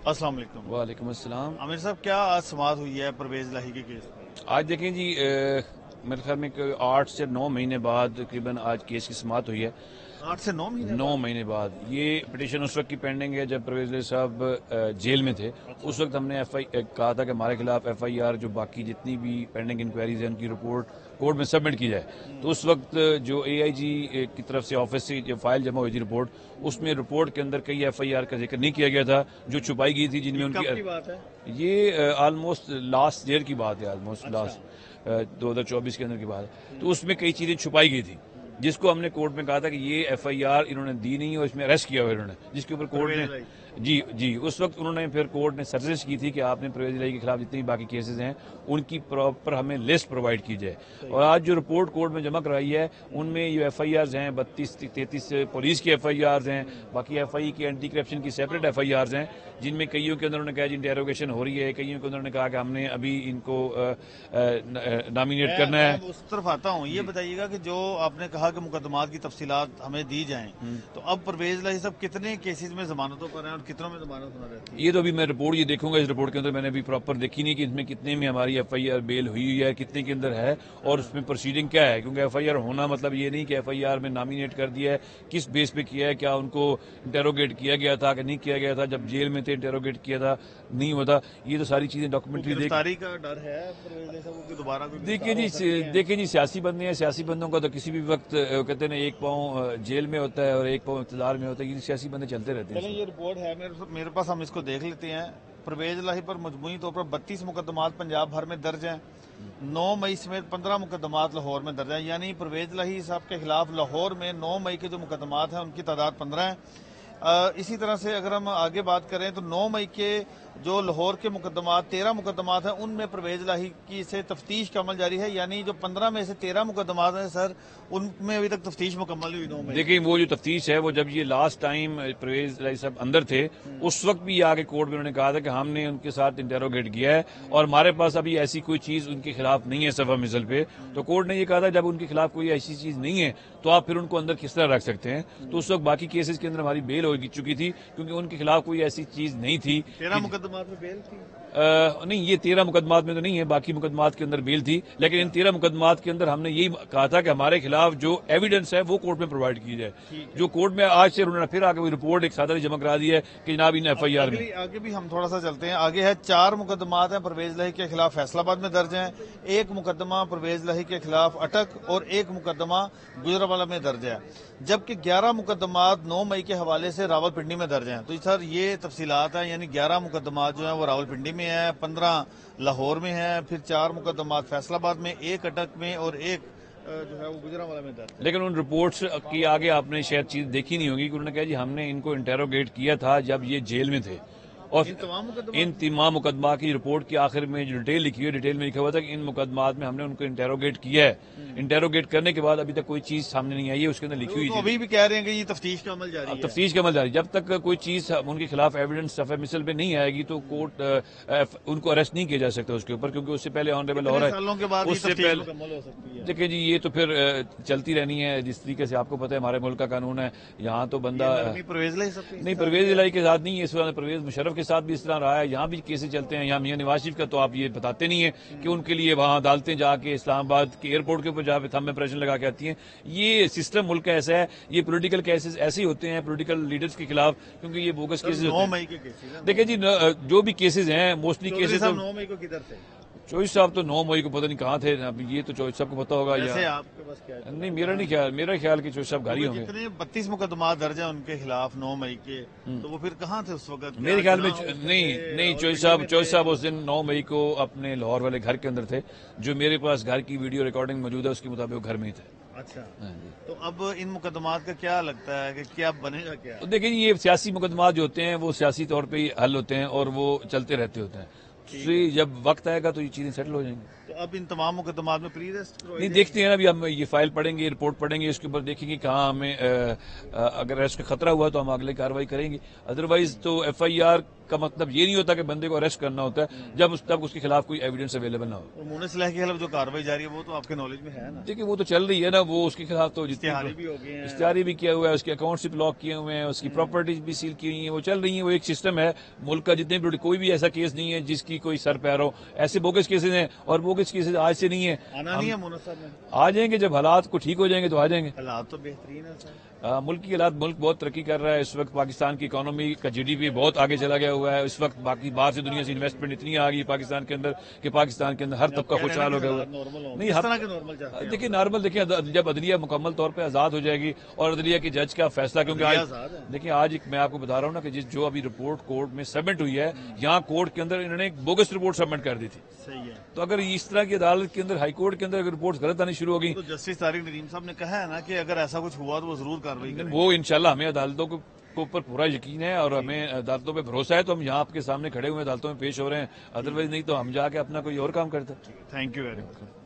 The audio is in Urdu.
السلام علیکم۔ وعلیکم السلام۔ عامر صاحب، کیا آج سماعت ہوئی ہے پرویز لاہی کے کیس میں؟ آج دیکھیں جی، میرے خیال میں 8 سے 9 مہینے بعد تقریباً آج کیس کی سماعت ہوئی ہے۔ 8 سے 9 مہینے 9 مہینے بعد یہ پٹیشن اس وقت کی پینڈنگ ہے جب پرویز لاہی صاحب جیل میں تھے۔ اس وقت ہم نے کہا تھا کہ ہمارے خلاف ایف آئی آر جو باقی جتنی بھی پینڈنگ انکوائریز ہیں ان کی رپورٹ کورٹ میں سبمٹ کی جائے۔ تو اس وقت جو اے آئی جی کی طرف سے آفس سے جو فائل جمع ہوئی تھی رپورٹ، اس میں رپورٹ کے اندر کئی ایف آئی آر کا ذکر نہیں کیا گیا تھا جو چھپائی گئی تھی، جن میں ان کب کی بات ہے؟ یہ آلموسٹ لاسٹ ایئر کی بات ہے، آلموسٹ لاسٹ 2024 کے اندر کی بات ہے۔ تو اس میں کئی چیزیں چھپائی گئی تھی جس کو ہم نے کورٹ میں کہا تھا کہ یہ ایف آئی آر انہوں نے دی نہیں اور اس میں اریسٹ کیا ہوا انہوں نے، جس کے اوپر کورٹ نے جی اس وقت انہوں نے پھر کورٹ نے سجیسٹ کی تھی کہ آپ نے پرویز لاہی کے خلاف جتنی باقی کیسز ہیں ان کی پراپر ہمیں لسٹ پرووائڈ کی جائے۔ اور آج جو رپورٹ کورٹ میں جمع کرائی ہے ان میں یہ ایف آئی آرز ہیں 32-33 پولیس کی ایف آئی آرز ہیں، باقی ایف آئی کی اینٹی کرپشن کی سیپریٹ ایف آئی آرز ہیں، جن میں کئیوں کے اندر انہوں نے کہا جی انٹیروگیشن ہو رہی ہے، کئیوں کے اندر نے کہا کہ ہم نے ابھی ان کو نامینیٹ کرنا ہے۔ میں اس طرف آتا ہوں، یہ بتائیے گا کہ جو آپ نے کہا کہ مقدمات کی تفصیلات ہمیں دی جائیں، تو اب پرویز لاہی صاحب کتنے کیسز میں ضمانتوں پر ہیں اور کتنوں میں ضمانت ہونا رہتی ہے؟ یہ تو ابھی میں رپورٹ یہ دیکھوں گا، اس رپورٹ کے اندر میں نے ابھی پراپر دیکھی نہیں کہ اس میں کتنے میں ہماری ایف آئی آر بیل ہوئی ہے، کتنے کے اندر ہے اور اس میں پروسیڈنگ کیا ہے، کیونکہ ایف آئی آر ہونا مطلب یہ نہیں کہ ایف آئی آر میں نامینیٹ کر دیا ہے، کس بیس پہ کیا ہے، کیا ان کو انٹیروگیٹ کیا گیا تھا کہ نہیں کیا گیا تھا، جب جیل میں تھے انٹیروگیٹ کیا تھا نہیں ہوتا، یہ تو ساری چیزیں ڈاکومنٹری گرفتاری کا ڈر ہے پرویز لاہی صاحب کو دوبارہ کوئی دیکھیں جی سیاسی بندے ہیں، سیاسی بندوں کا تو کسی بھی وقت کہتے ہیں ایک پاؤں جیل میں ہوتا ہے اور ایک پاؤں اقتدار میں ہوتا ہے، یہ سیاسی بندے چلتے رہتے ہیں۔ یہ رپورٹ ہے میرے پاس، ہم اس کو دیکھ لیتے ہیں۔ پرویز لاہی پر مجموعی طور پر 32 مقدمات پنجاب بھر میں درج ہیں، 9 مئی سمیت 15 مقدمات لاہور میں درج ہیں، یعنی پرویز لاہی صاحب کے خلاف لاہور میں 9 مئی کے جو مقدمات ہیں ان کی تعداد 15 ہیں۔ اسی طرح سے اگر ہم آگے بات کریں تو 9 مئی کے جو لاہور کے مقدمات 13 مقدمات ہیں ان میں پرویز لاہی کی سے تفتیش کا عمل جاری ہے، یعنی جو 15 میں سے 13 مقدمات ہیں سر، ان میں ابھی تک تفتیش مکمل ہوئی 9 مئی۔ دیکھیں وہ جو تفتیش ہے وہ جب یہ لاسٹ ٹائم پرویز لاہی صاحب اندر تھے اس وقت بھی آگے کورٹ میں انہوں نے کہا تھا کہ ہم نے ان کے ساتھ انٹیروگیٹ کیا ہے اور ہمارے پاس ابھی ایسی کوئی چیز ان کے خلاف نہیں ہے صفحہ مثل پہ، تو کورٹ نے یہ کہا تھا جب ان کے خلاف کوئی ایسی چیز نہیں ہے تو آپ پھر ان کو اندر کس طرح رکھ سکتے ہیں۔ تو اس وقت باقی کیسز کے اندر ہماری بیل ہو چکی تھی کیونکہ ان کے خلاف کوئی ایسی چیز نہیں تھی۔ 13 مقدمات میں بیل تھی؟ نہیں، یہ 13 مقدمات میں تو نہیں ہے، باقی مقدمات کے اندر بیل تھی، لیکن ان 13 مقدمات کے اندر ہم نے یہی کہا تھا کہ ہمارے خلاف جو ایویڈنس ہے وہ کورٹ میں پرووائڈ کی جائے، جو کورٹ میں آج سے انہوں نے پھر آگے وہ رپورٹ ایک سادہ جمع کرا دی ہے کہ جناب ان ایف آئی آر میں آگے بھی ہم تھوڑا سا چلتے ہیں۔ آگے ہے 4 مقدمات ہیں پرویز لاہی کے خلاف فیصل آباد میں درج ہیں، 1 مقدمہ پرویز لاہی کے خلاف اٹک اور 1 مقدمہ گجرانوالہ میں درج ہے، جبکہ 11 مقدمات 9 مئی کے حوالے سے راول پنڈی میں درج ہیں۔ تو سر یہ تفصیلات ہیں، یعنی 11 مقدمات جو ہیں وہ راول پنڈی میں ہیں، 15 لاہور میں ہیں، پھر 4 مقدمات فیصل آباد میں، 1 اٹک میں اور 1 جو ہے وہ گجرانوالہ میں درج ہے۔ لیکن ان رپورٹس کی آگے آپ نے شاید چیز دیکھی نہیں ہوگی کہ انہوں نے کہا جی ہم نے ان کو انٹیروگیٹ کیا تھا جب یہ جیل میں تھے، اور ان تمام مقدمات کی رپورٹ کے آخر میں جو ڈیٹیل لکھی ہے ڈیٹیل میں لکھا ہوا تھا کہ ان مقدمات میں ہم نے ان کو انٹیروگیٹ کیا ہے، انٹیروگیٹ کرنے کے بعد ابھی تک کوئی چیز سامنے نہیں آئی ہے، اس کے اندر لکھی ہوئی تو تھی ابھی بھی کہہ رہے ہیں کہ یہ تفتیش کا عمل جاری ہے۔ تفتیش کا عمل جاری، جب تک کوئی چیز ان کے خلاف ایویڈنس صفحہ مثل پہ نہیں آئے گی تو کورٹ ان کو اریسٹ نہیں کیا جا سکتا اس کے اوپر، کیونکہ اس سے پہلے آنریبل ہو رہا ہے، سالوں کے بعد اس سے تفتیش پہلے مکمل ہو سکتی ہے۔ دیکھیں جی یہ تو پھر چلتی رہنی ہے، جس طریقے سے آپ کو پتہ ہے ہمارے ملک کا قانون ہے، یہاں تو بندہ پرویز لاہی صاحب نہیں پرویز لاہی کے ساتھ نہیں ہے، اس طرح پرویز مشرف کے ساتھ بھی اس طرح رہا ہے، یہاں بھی کیسز چلتے ہیں، یہاں میاں نواز شریف کا تو آپ یہ بتاتے نہیں ہیں کہ ان کے لیے وہاں عدالتیں جا کے اسلام آباد کے ایئرپورٹ کے اوپر جا کے تھم میں پریشن لگا کے آتی ہیں۔ یہ سسٹم ملک کا ایسا ہے، یہ پولیٹیکل کیسز ایسے ہی ہوتے ہیں پولیٹیکل لیڈرز کے خلاف، کیونکہ یہ بوگس کیسز 9 ہوتے مئی کے کیسز ہیں۔ دیکھیں جی جو بھی کیسز ہیں موسٹلی کیسز 9 مئی کو کدھر تھے؟ چوہدری صاحب تو 9 مئی کو پتہ نہیں کہاں تھے، اب یہ تو چوہدری صاحب کو پتا ہوگا ایسے یا آپ کے پاس کیا ہے؟ نہیں، میرا خیال کہ چوہدری صاحب گھر ہی ہوں گے۔ جتنے 32 مقدمات درج ہیں ان کے خلاف 9 مئی کے، تو وہ پھر کہاں تھے اس وقت؟ میرے خیال میں نہیں چوہدری صاحب اس دن 9 مئی کو اپنے لاہور والے گھر کے اندر تھے، جو میرے پاس گھر کی ویڈیو ریکارڈنگ موجود ہے اس کے مطابق وہ گھر میں ہی تھے۔ اچھا، تو اب ان مقدمات کا کیا لگتا ہے کہ کیا بنے گا کیا؟ دیکھیں یہ سیاسی مقدمات جو ہوتے ہیں وہ سیاسی طور پہ ہی حل ہوتے ہیں اور وہ چلتے رہتے ہوتے ہیں، جب وقت آئے گا تو یہ چیزیں سیٹل ہو جائیں گی۔ تو اب ان تمام مقدمات میں پری ریسٹ نہیں دیکھتے ہیں نا، ابھی ہم یہ فائل پڑھیں گے، رپورٹ پڑھیں گے، اس کے اوپر دیکھیں گے کہاں ہمیں اگر ایسا خطرہ ہوا تو ہم اگلے کارروائی کریں گے، ادروائز تو ایف آئی آر کا مطلب یہ نہیں ہوتا کہ بندے کو اریسٹ کرنا ہوتا ہے جب تک اس کے خلاف کوئی ایویڈنس اویلیبل نہ ہو. عمومی سلاح کے خلاف جو کارروائی جاری ہے وہ تو آپ کے نالج میں ہے نا؟ دیکھیے وہ تو چل رہی ہے نا, وہ اس کے خلاف تو اشتہاری بھی ہو گئے ہیں, اشتہاری بھی کیا ہوا ہے, اس کے اکاؤنٹس بھی بلاک کیے ہوئے ہیں, اس کی پراپرٹیز بھی سیل کی ہوئی ہیں, وہ چل رہی ہیں. وہ ایک سسٹم ہے ملک کا, جتنے بھی کوئی بھی ایسا کیس نہیں ہے جس کی کوئی سر پیر ہو. ایسے بوگس کیسز ہیں اور بوگس کیسز آج سے نہیں ہے, آنا نہیں ہے مونس صاحب میں, آ جائیں گے جب حالات کو ٹھیک ہو جائیں گے تو آ جائیں گے. حالات تو بہترین ہے سر. ملک کی حالات, ملک بہت ترقی کر رہا ہے اس وقت. پاکستان کی اکانومی کا جی ڈی پی بہت آگے چلا گیا ہوا ہے اس وقت. باقی باہر سے دنیا سے انویسٹمنٹ اتنی آ گئی پاکستان کے اندر کہ پاکستان کے اندر ہر طبقہ خوشحال ہو گیا ہوا ہے. نہیں, اس طرح کے نارمل چاہتے ہیں دیکھیے نارمل, دیکھیں جب عدلیہ مکمل طور پہ آزاد ہو جائے گی اور عدلیہ کے جج کا فیصلہ, کیونکہ آج دیکھیں آج میں آپ کو بتا رہا ہوں نا کہ جو ابھی رپورٹ کورٹ میں سبمٹ ہوئی ہے, یہاں کورٹ کے اندر انہوں نے ایک بوگس رپورٹ سبمٹ کر دی تھی. صحیح ہے. تو اگر اس طرح کی عدالت کے اندر ہائی کورٹ کے اندر اگر رپورٹ غلط آنی شروع ہو گئی تو جسٹس طارق ندیم صاحب نے کہا ہے نا کہ اگر ایسا کچھ ہوا تو وہ ضرور کارروائی کریں. وہ انشاءاللہ ہمیں عدالتوں کے اوپر پورا یقین ہے اور ہمیں عدالتوں پہ بھروسہ ہے, تو ہم یہاں آپ کے سامنے کھڑے ہوئے عدالتوں میں پیش ہو رہے ہیں. ادروائز نہیں تو ہم جا کے اپنا کوئی اور کام کرتے. Thank you very much.